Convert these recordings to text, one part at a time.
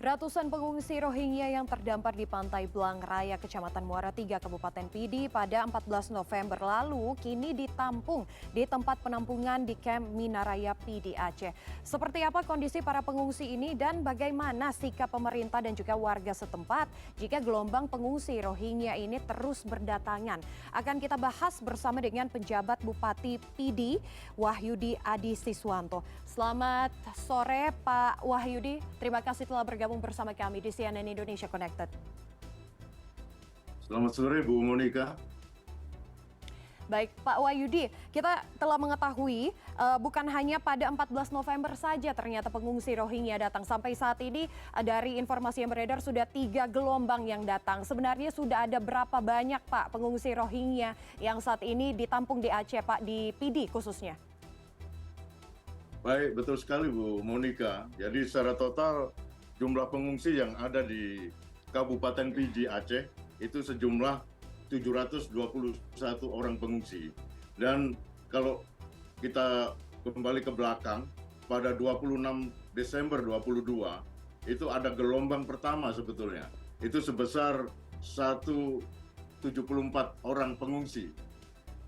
Ratusan pengungsi Rohingya yang terdampar di Pantai Blang Raya, Kecamatan Muara Tiga, Kabupaten Pidi pada 14 November lalu kini ditampung di tempat penampungan di Kamp Minaraya Pidi, Aceh. Seperti apa kondisi para pengungsi ini dan bagaimana sikap pemerintah dan juga warga setempat jika gelombang pengungsi Rohingya ini terus berdatangan? Akan kita bahas bersama dengan penjabat Bupati Pidi, Wahyudi Adi Siswanto. Selamat sore Pak Wahyudi, terima kasih telah bergabung bersama kami di CNN Indonesia Connected. Selamat sore Bu Monika. Baik Pak Wahyudi, kita telah mengetahui bukan hanya pada 14 November saja ternyata pengungsi Rohingya datang. Sampai saat ini dari informasi yang beredar sudah 3 gelombang yang datang. Sebenarnya sudah ada berapa banyak Pak pengungsi Rohingya yang saat ini ditampung di Aceh Pak, di Pidi khususnya? Baik, betul sekali Bu Monika. Jadi secara total jumlah pengungsi yang ada di Kabupaten Pidi Aceh itu sejumlah 721 orang pengungsi. Dan kalau kita kembali ke belakang, pada 26 Desember 2022 itu ada gelombang pertama sebetulnya. Itu sebesar 174 orang pengungsi.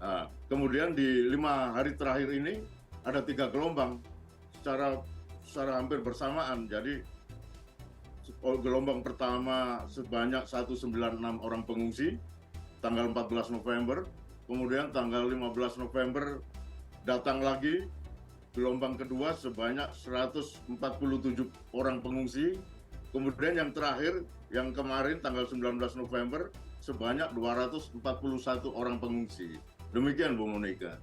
Nah, kemudian di 5 hari terakhir ini ada 3 gelombang secara hampir bersamaan. Jadi gelombang pertama sebanyak 196 orang pengungsi tanggal 14 November, kemudian tanggal 15 November datang lagi gelombang kedua sebanyak 147 orang pengungsi, kemudian yang terakhir yang kemarin tanggal 19 November sebanyak 241 orang pengungsi. Demikian Bu Monika.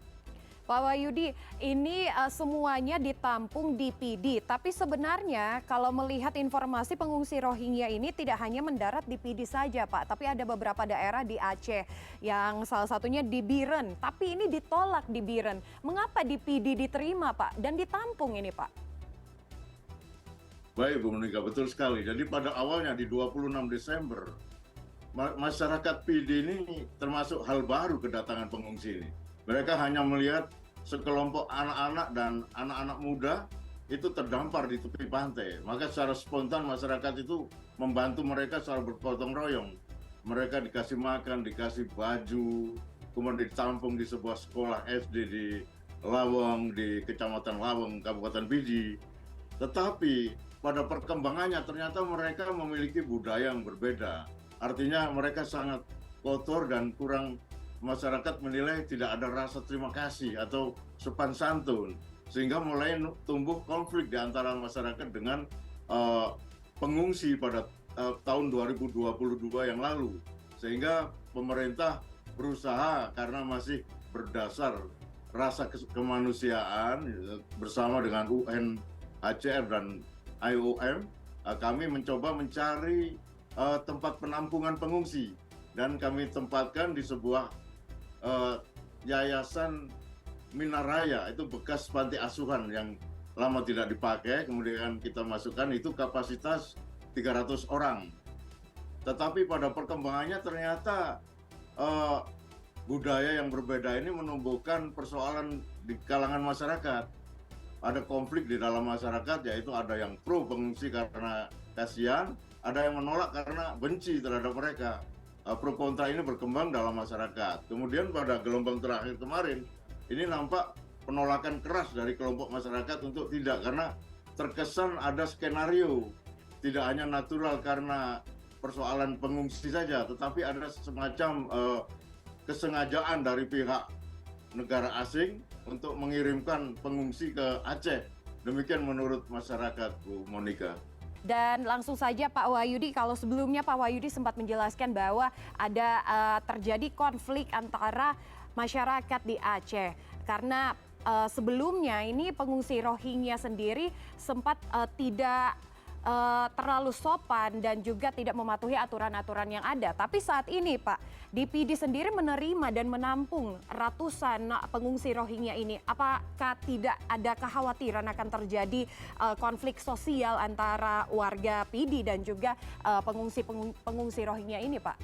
Pak Wahyudi, ini semuanya ditampung di Pidi, tapi sebenarnya kalau melihat informasi pengungsi Rohingya ini tidak hanya mendarat di Pidi saja Pak, tapi ada beberapa daerah di Aceh yang salah satunya di Biren, tapi ini ditolak di Biren. Mengapa di Pidi diterima Pak dan ditampung ini Pak? Baik Bu Monika, betul sekali. Jadi pada awalnya di 26 Desember, masyarakat Pidi ini termasuk hal baru kedatangan pengungsi ini. Mereka hanya melihat sekelompok anak-anak dan anak-anak muda itu terdampar di tepi pantai. Maka secara spontan masyarakat itu membantu mereka secara bergotong royong. Mereka dikasih makan, dikasih baju, kemudian ditampung di sebuah sekolah SD di Lawang, di Kecamatan Lawang, Kabupaten Pidi. Tetapi pada perkembangannya ternyata mereka memiliki budaya yang berbeda. Artinya mereka sangat kotor dan kurang. Masyarakat menilai tidak ada rasa terima kasih atau sopan santun, sehingga mulai tumbuh konflik di antara masyarakat dengan pengungsi pada tahun 2022 yang lalu, sehingga pemerintah berusaha karena masih berdasar rasa kemanusiaan bersama dengan UNHCR dan IOM, kami mencoba mencari tempat penampungan pengungsi dan kami tempatkan di sebuah Yayasan Minaraya, itu bekas panti asuhan yang lama tidak dipakai, kemudian kita masukkan, itu kapasitas 300 orang. Tetapi pada perkembangannya ternyata budaya yang berbeda ini menumbuhkan persoalan di kalangan masyarakat. Ada konflik di dalam masyarakat, yaitu ada yang pro pengungsi karena kasihan, ada yang menolak karena benci terhadap mereka. Pro kontra ini berkembang dalam masyarakat. Kemudian pada gelombang terakhir kemarin, ini nampak penolakan keras dari kelompok masyarakat untuk tidak, karena terkesan ada skenario, tidak hanya natural karena persoalan pengungsi saja, tetapi ada semacam kesengajaan dari pihak negara asing untuk mengirimkan pengungsi ke Aceh. Demikian menurut masyarakat, Bu Monika. Dan langsung saja Pak Wahyudi, kalau sebelumnya Pak Wahyudi sempat menjelaskan bahwa ada terjadi konflik antara masyarakat di Aceh. Karena sebelumnya ini pengungsi Rohingya sendiri sempat tidak terlalu sopan dan juga tidak mematuhi aturan-aturan yang ada. Tapi saat ini Pak, di Pidi sendiri menerima dan menampung ratusan pengungsi Rohingya ini. Apakah tidak ada kekhawatiran akan terjadi konflik sosial antara warga Pidi dan juga pengungsi Rohingya ini Pak?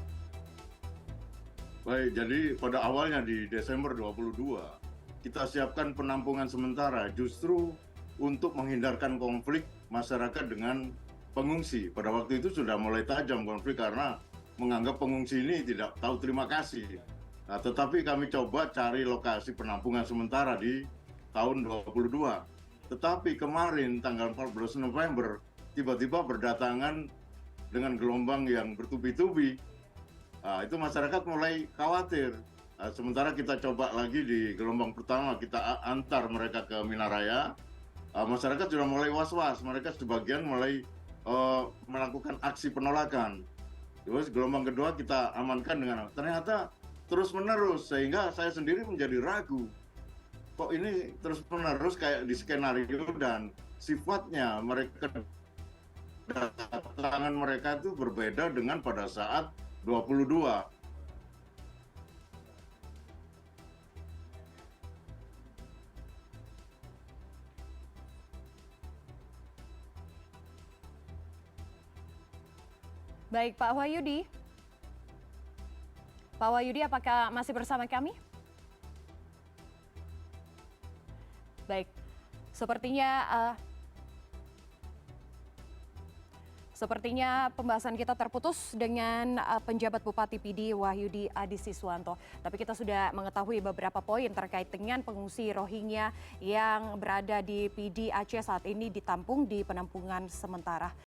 Baik, jadi pada awalnya di Desember 2022 kita siapkan penampungan sementara justru untuk menghindarkan konflik masyarakat dengan pengungsi. Pada waktu itu sudah mulai tajam konflik karena menganggap pengungsi ini tidak tahu terima kasih. Nah, tetapi kami coba cari lokasi penampungan sementara di tahun 22. Tetapi kemarin tanggal 14 November tiba-tiba berdatangan dengan gelombang yang bertubi-tubi. Nah, itu masyarakat mulai khawatir. Nah, sementara kita coba lagi di gelombang pertama, kita antar mereka ke Minaraya, masyarakat sudah mulai was-was. Mereka sebagian mulai melakukan aksi penolakan. Terus gelombang kedua kita amankan dengan ternyata terus-menerus, sehingga saya sendiri menjadi ragu. Kok ini terus-menerus kayak di skenario, dan sifatnya mereka, datangan mereka itu berbeda dengan pada saat 22. Baik, Pak Wahyudi. Pak Wahyudi, apakah masih bersama kami? Baik, sepertinya pembahasan kita terputus dengan penjabat Bupati PD Wahyudi Adisiswanto. Tapi kita sudah mengetahui beberapa poin terkait dengan pengungsi Rohingya yang berada di PD Aceh saat ini ditampung di penampungan sementara.